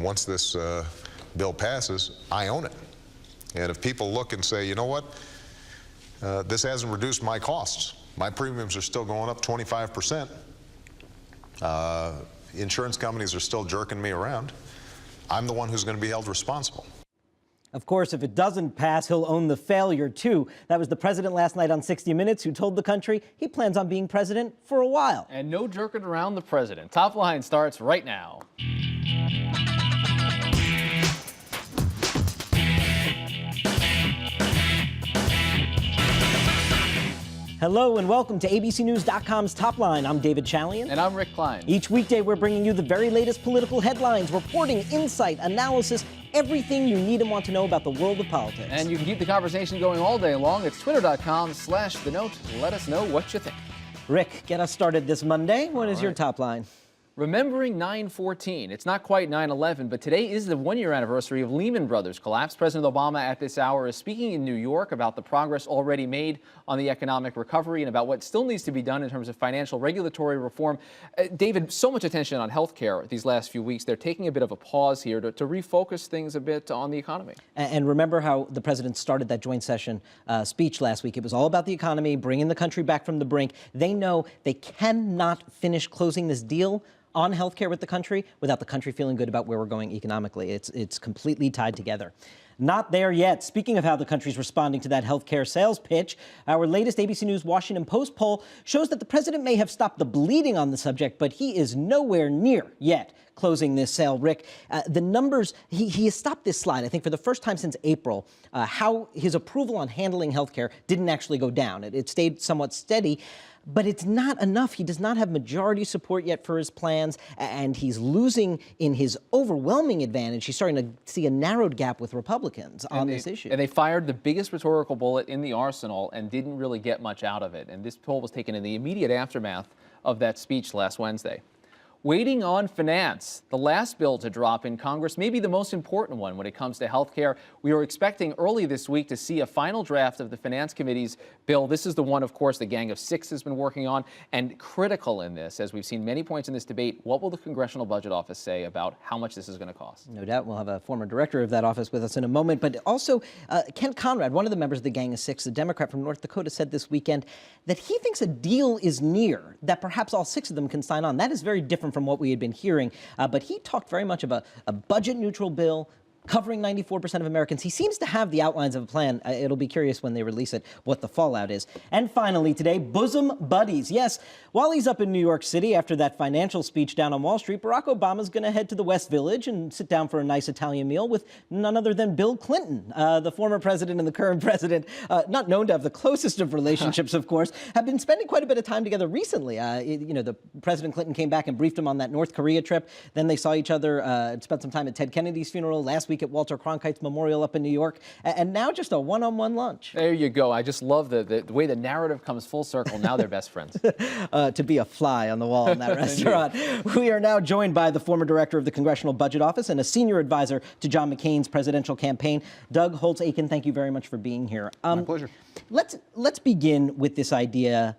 Once this bill passes, I own it. And if people look and say, you know what, this hasn't reduced my costs. My premiums are still going up 25%. Insurance companies are still jerking me around. I'm the one who's going to be held responsible. Of course, if it doesn't pass, he'll own the failure, too. That was the president last night on 60 Minutes who told the country he plans on being president for a while. And no jerking around the president. Top Line starts right now. Hello and welcome to ABCNews.com's Top Line. I'm David Chalian. And I'm Rick Klein. Each weekday, we're bringing you the very latest political headlines, reporting, insight, analysis, everything you need and want to know about the world of politics. And you can keep the conversation going all day long. It's twitter.com/The Note. Let us know what you think. Rick, get us started this Monday. What is your top line? Remembering 9/14. It's not quite 9/11, but today is the one-year anniversary of Lehman Brothers collapse. President Obama at this hour is speaking in New York about the progress already made on the economic recovery and about what still needs to be done in terms of financial regulatory reform. David, so much attention on health care these last few weeks. They're taking a bit of a pause here to refocus things a bit on the economy. And remember how the president started that joint session speech last week. It was all about the economy, bringing the country back from the brink. They know they cannot finish closing this deal on healthcare with the country without the country feeling good about where we're going economically. It's completely tied together. Not there yet. Speaking of how the country's responding to that healthcare sales pitch, our latest ABC News Washington Post poll shows that the president may have stopped the bleeding on the subject, but he is nowhere near yet closing this sale. Rick, the numbers, he has stopped this slide, I think, for the first time since April, how his approval on handling healthcare didn't actually go down. It stayed somewhat steady. But it's not enough. He does not have majority support yet for his plans, and he's losing in his overwhelming advantage. He's starting to see a narrowed gap with Republicans on this issue. And they fired the biggest rhetorical bullet in the arsenal and didn't really get much out of it. And this poll was taken in the immediate aftermath of that speech last Wednesday. Waiting on finance, the last bill to drop in Congress, maybe the most important one when it comes to health care. We are expecting early this week to see a final draft of the Finance Committee's bill. This is the one, of course, the Gang of Six has been working on, and critical in this, as we've seen many points in this debate. What will the Congressional Budget Office say about how much this is going to cost? No doubt we'll have a former director of that office with us in a moment, but also Kent Conrad, one of the members of the Gang of Six, a Democrat from North Dakota, said this weekend that he thinks a deal is near, that perhaps all six of them can sign on. That is very different from what we had been hearing, but he talked very much about a budget-neutral bill covering 94% of Americans. He seems to have the outlines of a plan. It'll be curious when they release it what the fallout is. And finally today, bosom buddies. Yes, while he's up in New York City after that financial speech down on Wall Street, Barack Obama's going to head to the West Village and sit down for a nice Italian meal with none other than Bill Clinton, the former president and the current president, not known to have the closest of relationships, of course, have been spending quite a bit of time together recently. The President Clinton came back and briefed him on that North Korea trip. Then they saw each other, spent some time at Ted Kennedy's funeral last week at Walter Cronkite's memorial up in New York, and now just a one-on-one lunch. There you go. I just love the way the narrative comes full circle. Now they're best friends. To be a fly on the wall in that restaurant. We are now joined by the former director of the Congressional Budget Office and a senior advisor to John McCain's presidential campaign, Doug HOLTZ-EAKIN. Thank you very much for being here. My pleasure. Let's begin with this idea,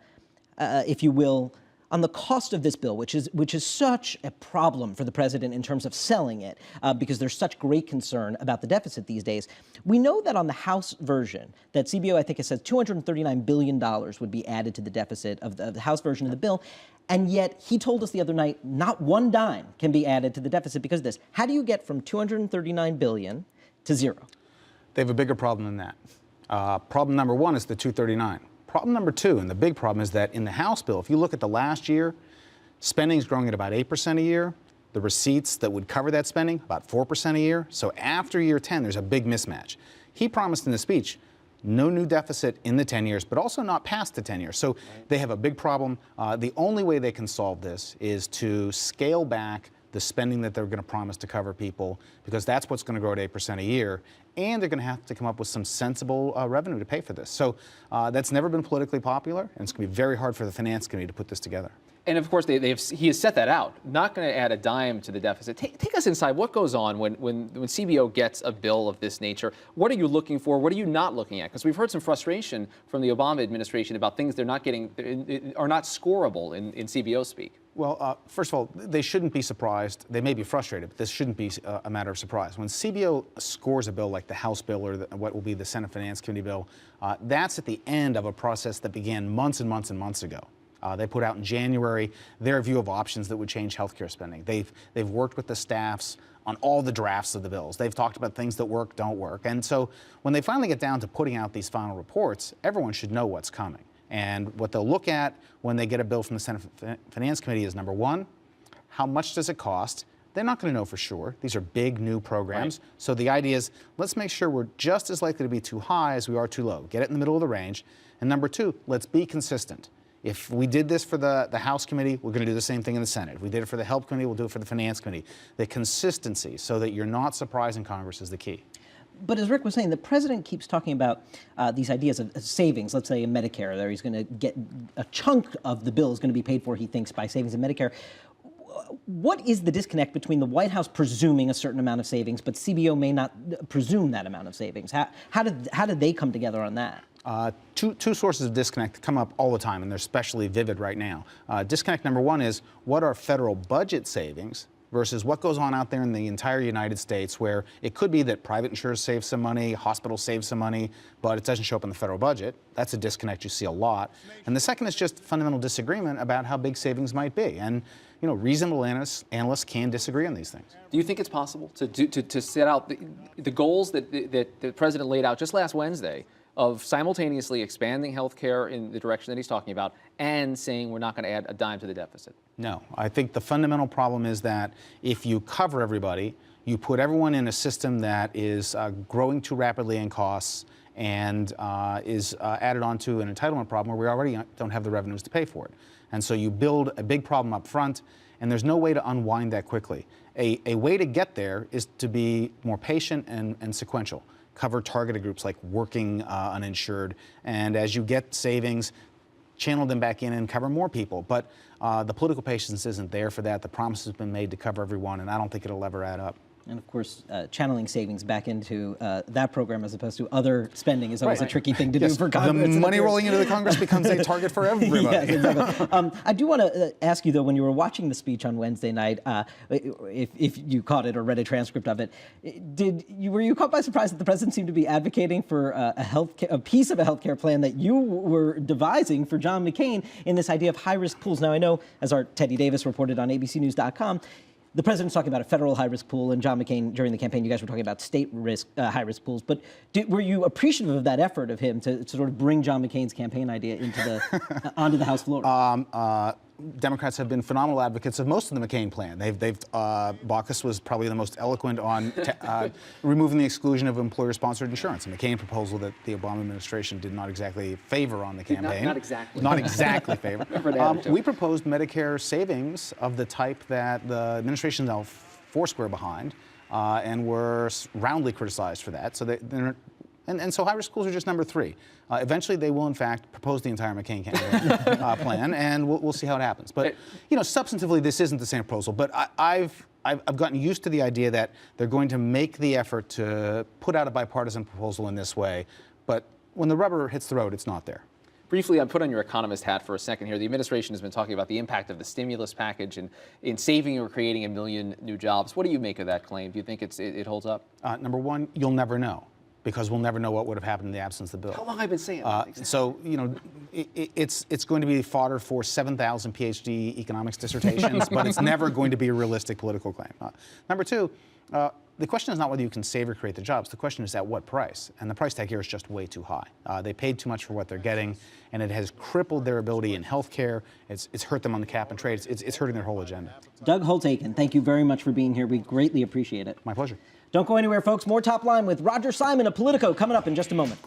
if you will, on the cost of this bill, which is such a problem for the president in terms of selling it, because there's such great concern about the deficit these days. We know that on the House version, that CBO, I think it says $239 billion would be added to the deficit of the House version of the bill. And yet he told us the other night, not one dime can be added to the deficit because of this. How do you get from $239 billion to zero? They have a bigger problem than that. Problem number one is the 239. Problem number two, and the big problem, is that in the House bill, if you look at the last year, spending is growing at about 8% a year. The receipts that would cover that spending, about 4% a year. So after year 10, there's a big mismatch. He promised in the speech no new deficit in the 10 years, but also not past the 10 years. So they have a big problem. The only way they can solve this is to scale back the spending that they're going to promise to cover people, because that's what's going to grow at 8% a year. And they're going to have to come up with some sensible revenue to pay for this. So that's never been politically popular, and it's going to be very hard for the Finance Committee to put this together. And of course, he has set that out. Not going to add a dime to the deficit. Take us inside. What goes on when CBO gets a bill of this nature? What are you looking for? What are you not looking at? Because we've heard some frustration from the Obama administration about things they're not getting, are not scoreable in CBO speak. Well, first of all, they shouldn't be surprised. They may be frustrated, but this shouldn't be a matter of surprise. When CBO scores a bill like the House bill or what will be the Senate Finance Committee bill, that's at the end of a process that began months and months and months ago. They put out in January their view of options that would change healthcare spending. They've worked with the staffs on all the drafts of the bills. They've talked about things that work, don't work. And so when they finally get down to putting out these final reports, everyone should know what's coming. And what they'll look at when they get a bill from the Senate Finance Committee is, number one, how much does it cost? They're not going to know for sure. These are big new programs. Right. So the idea is, let's make sure we're just as likely to be too high as we are too low. Get it in the middle of the range. And number two, let's be consistent. If we did this for the House Committee, we're going to do the same thing in the Senate. If we did it for the Health Committee, we'll do it for the Finance Committee. The consistency, so that you're not surprising Congress, is the key. But as Rick was saying, the president keeps talking about these ideas of savings, let's say in Medicare, there he's going to get a chunk of the bill is going to be paid for, he thinks, by savings in Medicare. What is the disconnect between the White House presuming a certain amount of savings, but CBO may not presume that amount of savings? How did they come together on that? Two sources of disconnect come up all the time, and they're especially vivid right now. Disconnect number one is, what are federal budget savings versus what goes on out there in the entire United States, where it could be that private insurers save some money, hospitals save some money, but it doesn't show up in the federal budget. That's a disconnect you see a lot. And the second is just fundamental disagreement about how big savings might be. And reasonable analysts can disagree on these things. Do you think it's possible to set out the goals that the president laid out just last Wednesday, of simultaneously expanding health care in the direction that he's talking about and saying we're not going to add a dime to the deficit? No. I think the fundamental problem is that if you cover everybody, you put everyone in a system that is growing too rapidly in costs and is added onto an entitlement problem where we already don't have the revenues to pay for it. And so you build a big problem up front, and there's no way to unwind that quickly. A way to get there is to be more patient and sequential. Cover targeted groups like working uninsured, and as you get savings, channel them back in and cover more people. But the political patience isn't there for that. The promise has been made to cover everyone, and I don't think it'll ever add up. And of course, channeling savings back into that program as opposed to other spending is always a tricky thing to do for Congress. The money rolling into the Congress becomes a target for everybody. Yes, exactly. I do want to ask you, though, when you were watching the speech on Wednesday night, if you caught it or read a transcript of it, were you caught by surprise that the president seemed to be advocating for a piece of a healthcare plan that you were devising for John McCain in this idea of high-risk pools? Now, I know, as our Teddy Davis reported on ABCnews.com, the president's talking about a federal high-risk pool, and John McCain, during the campaign, you guys were talking about state high-risk pools. But were you appreciative of that effort of him to sort of bring John McCain's campaign idea into onto the House floor? Democrats have been phenomenal advocates of most of the McCain plan. Baucus was probably the most eloquent on removing the exclusion of employer-sponsored insurance, a McCain proposal that the Obama administration did not exactly favor on the campaign. Not exactly. Not exactly favor. We proposed Medicare savings of the type that the administration is now foursquare behind, and were roundly criticized for that. So so high-risk schools are just number three. Eventually, they will, in fact, propose the entire McCain campaign plan, and we'll see how it happens. But substantively, this isn't the same proposal. But I've gotten used to the idea that they're going to make the effort to put out a bipartisan proposal in this way. But when the rubber hits the road, it's not there. Briefly, I put on your economist hat for a second here. The administration has been talking about the impact of the stimulus package in saving or creating 1 million new jobs. What do you make of that claim? Do you think it holds up? Number one, you'll never know, because we'll never know what would have happened in the absence of the bill. How long have I been saying that? Exactly. So, it's going to be fodder for 7,000 PhD economics dissertations, but it's never going to be a realistic political claim. Number two, the question is not whether you can save or create the jobs. The question is at what price, and the price tag here is just way too high. They paid too much for what they're getting, and it has crippled their ability in health care. It's hurt them on the cap and trade. It's hurting their whole agenda. Doug HOLTZ-EAKIN, thank you very much for being here. We greatly appreciate it. My pleasure. Don't go anywhere, folks. More Top Line with Roger Simon of Politico coming up in just a moment.